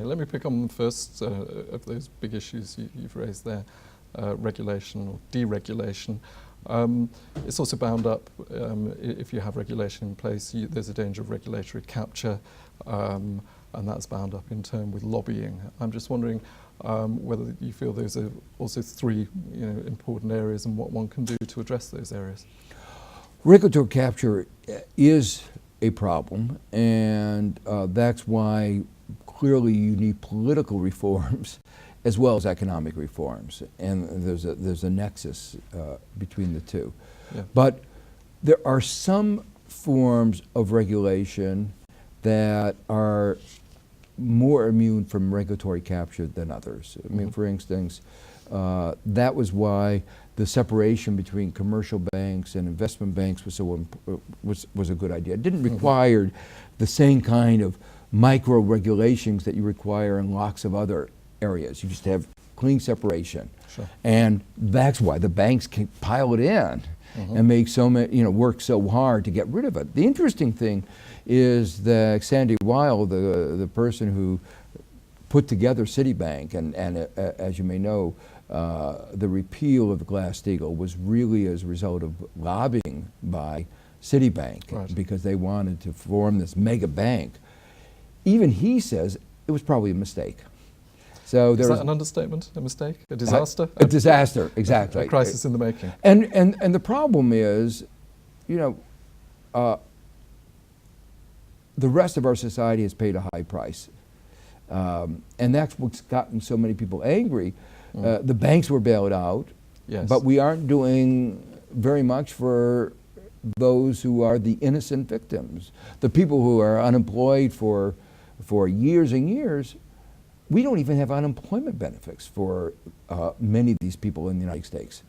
Let me pick on the first of those big issues you've raised there, regulation or deregulation. It's also bound up, if you have regulation in place, there's a danger of regulatory capture, and that's bound up in turn with lobbying. I'm just wondering whether you feel those are also three important areas and what one can do to address those areas. Regulatory capture is a problem, and that's why clearly you need political reforms as well as economic reforms, and there's a nexus between the two. Yeah. But there are some forms of regulation that are more immune from regulatory capture than others. I mean, for instance, that was why the separation between commercial banks and investment banks was was a good idea. It didn't require the same kind of micro regulations that you require in lots of other areas. You just have clean separation. Sure. And that's why the banks can pile it in and make so many, work so hard to get rid of it. The interesting thing is that Sandy Weil, the person who put together Citibank, and as you may know, the repeal of the Glass-Steagall was really as a result of lobbying by Citibank, right, because they wanted to form this mega bank. Even he says it was probably a mistake. So is that an understatement? A mistake? A disaster? A disaster, exactly. A crisis in the making. And the problem is, the rest of our society has paid a high price. And that's what's gotten so many people angry. The banks were bailed out, yes, but we aren't doing very much for those who are the innocent victims. The people who are unemployed for years and years. We don't even have unemployment benefits for many of these people in the United States.